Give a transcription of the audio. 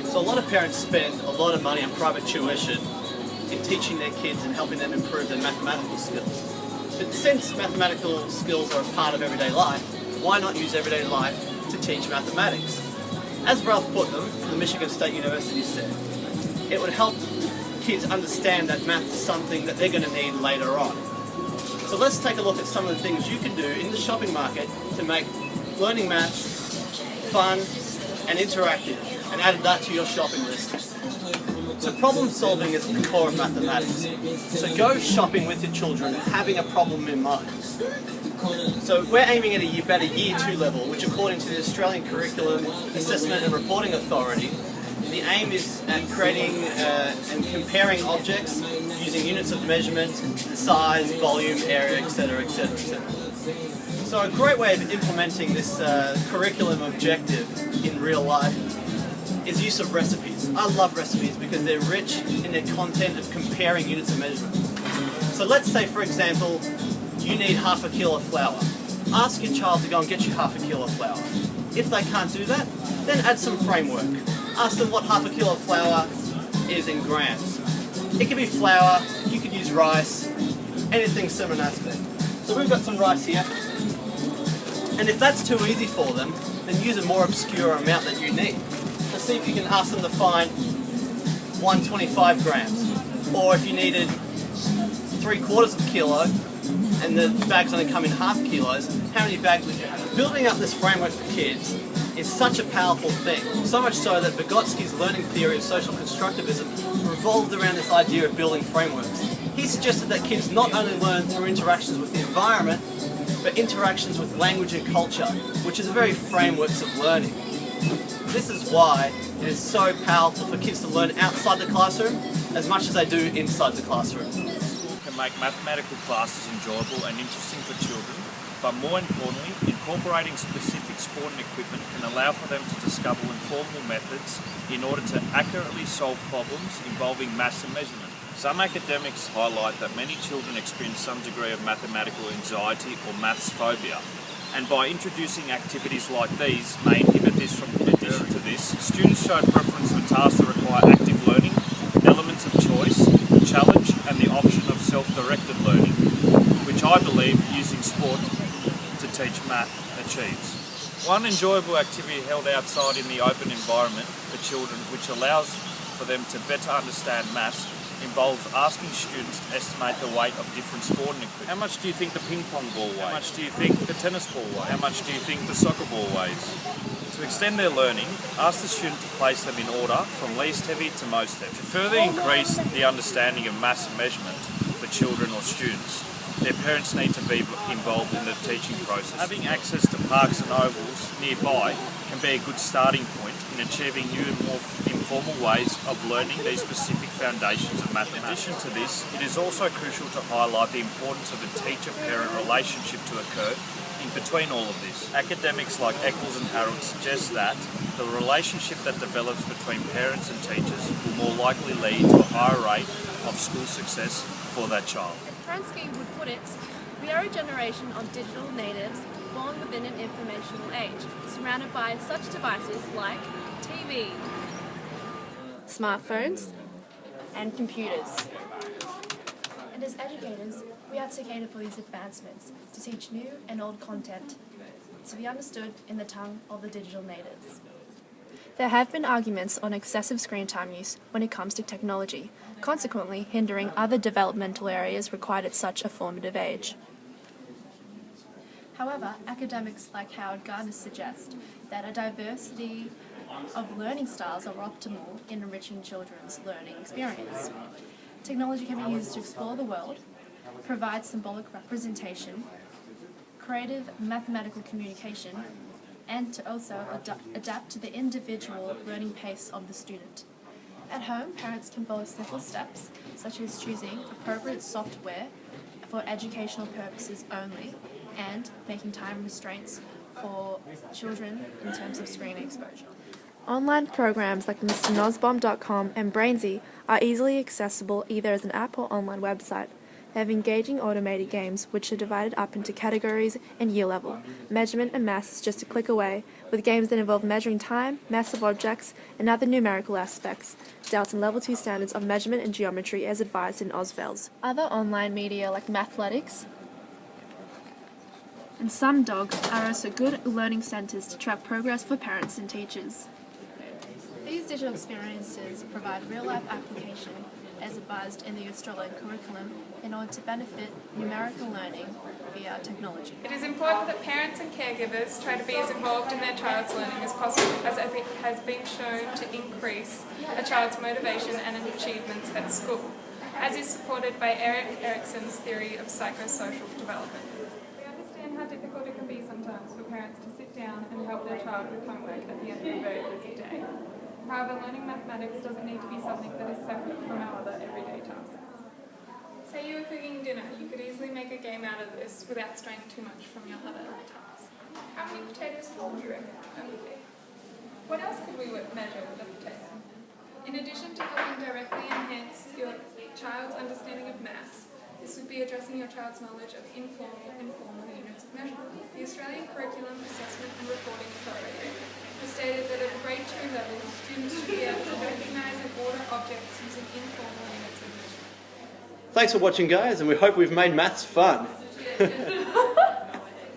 So a lot of parents spend a lot of money on private tuition in teaching their kids and helping them improve their mathematical skills. But since mathematical skills are a part of everyday life, why not use everyday life to teach mathematics? As Ralph Putnam from the Michigan State University said, it would help kids understand that math is something that they're going to need later on. So let's take a look at some of the things you can do in the shopping market to make learning maths fun and interactive, and add that to your shopping list. So problem solving is at the core of mathematics. So go shopping with your children having a problem in mind. So we're aiming at a better Year 2 level, which according to the Australian Curriculum Assessment and Reporting Authority, the aim is at creating and comparing objects using units of measurement, size, volume, area, etc., etc., etc. So a great way of implementing this curriculum objective in real life is use of recipes. I love recipes because they're rich in their content of comparing units of measurement. So let's say, for example, you need half a kilo of flour. Ask your child to go and get you half a kilo of flour. If they can't do that, then add some framework. Ask them what half a kilo of flour is in grams. It could be flour, you could use rice, anything similar in aspect. So we've got some rice here. And if that's too easy for them, then use a more obscure amount that you need. So see if you can ask them to find 125 grams. Or if you needed 3/4 of a kilo, and the bags only come in half kilos, how many bags would you have? Building up this framework for kids is such a powerful thing, so much so that Vygotsky's learning theory of social constructivism revolved around this idea of building frameworks. He suggested that kids not only learn through interactions with the environment, but interactions with language and culture, which is the very frameworks of learning. This is why it is so powerful for kids to learn outside the classroom as much as they do inside the classroom. Can make mathematical classes enjoyable and interesting for children, but more importantly, incorporating specific sport and equipment can allow for them to discover informal methods in order to accurately solve problems involving maths and measurement. Some academics highlight that many children experience some degree of mathematical anxiety or maths phobia, and by introducing activities like these may inhibit this from. In addition to this, students show preference for tasks that require active learning, elements of choice, challenge, and the option of self-directed learning, which I believe using sport to teach math achieves. One enjoyable activity held outside in the open environment for children, which allows for them to better understand maths, involves asking students to estimate the weight of different sporting equipment. How much do you think the ping pong ball weighs? How much do you think the tennis ball weighs? How much do you think the soccer ball weighs? To extend their learning, ask the student to place them in order from least heavy to most heavy. To further increase the understanding of maths and measurement for children or students, their parents need to be involved in the teaching process. Having access to parks and ovals nearby can be a good starting point in achieving new and more informal ways of learning these specific foundations of mathematics. In addition to this, it is also crucial to highlight the importance of a teacher-parent relationship to occur in between all of this. Academics like Eccles and Harold suggest that the relationship that develops between parents and teachers will more likely lead to a higher rate of school success for that child. As Pransky would put it, we are a generation of digital natives born within an informational age, surrounded by such devices like TV, smartphones, and computers. And as educators, we have to cater for these advancements to teach new and old content to be understood in the tongue of the digital natives. There have been arguments on excessive screen time use when it comes to technology, consequently hindering other developmental areas required at such a formative age. However, academics like Howard Gardner suggest that a diversity of learning styles are optimal in enriching children's learning experience. Technology can be used to explore the world, provide symbolic representation, creative mathematical communication, and to also adapt to the individual learning pace of the student. At home, parents can follow simple steps, such as choosing appropriate software for educational purposes only, and making time restraints for children in terms of screen exposure. Online programs like MrNozBomb.com and Brainsy are easily accessible either as an app or online website. They have engaging automated games which are divided up into categories and year level. Measurement and maths is just a click away, with games that involve measuring time, mass of objects, and other numerical aspects, dealt in Level 2 standards of measurement and geometry as advised in AusVels. Other online media like Mathletics and SumDog are also good learning centres to track progress for parents and teachers. These digital experiences provide real-life application as advised in the Australian curriculum in order to benefit numerical learning via technology. It is important that parents and caregivers try to be as involved in their child's learning as possible, as it has been shown to increase a child's motivation and achievements at school, as is supported by Erik Erikson's theory of psychosocial development. We understand how difficult it can be sometimes for parents to sit down and help their child with homework at the end of a very busy day. However, learning mathematics doesn't need to be something that is separate from our other everyday tasks. Say you were cooking dinner, you could easily make a game out of this without straying too much from your other tasks. How many potatoes tall do you reckon that would be? What else could we measure with a potato? In addition to helping directly enhance your child's understanding of maths, this would be addressing your child's knowledge of informal and formal units of measurement. The Australian Curriculum Assessment and Reporting Authority has stated that at grade 2 level, students should be able to recognise and order objects using informal units of measurement. Thanks for watching, guys, and we hope we've made maths fun.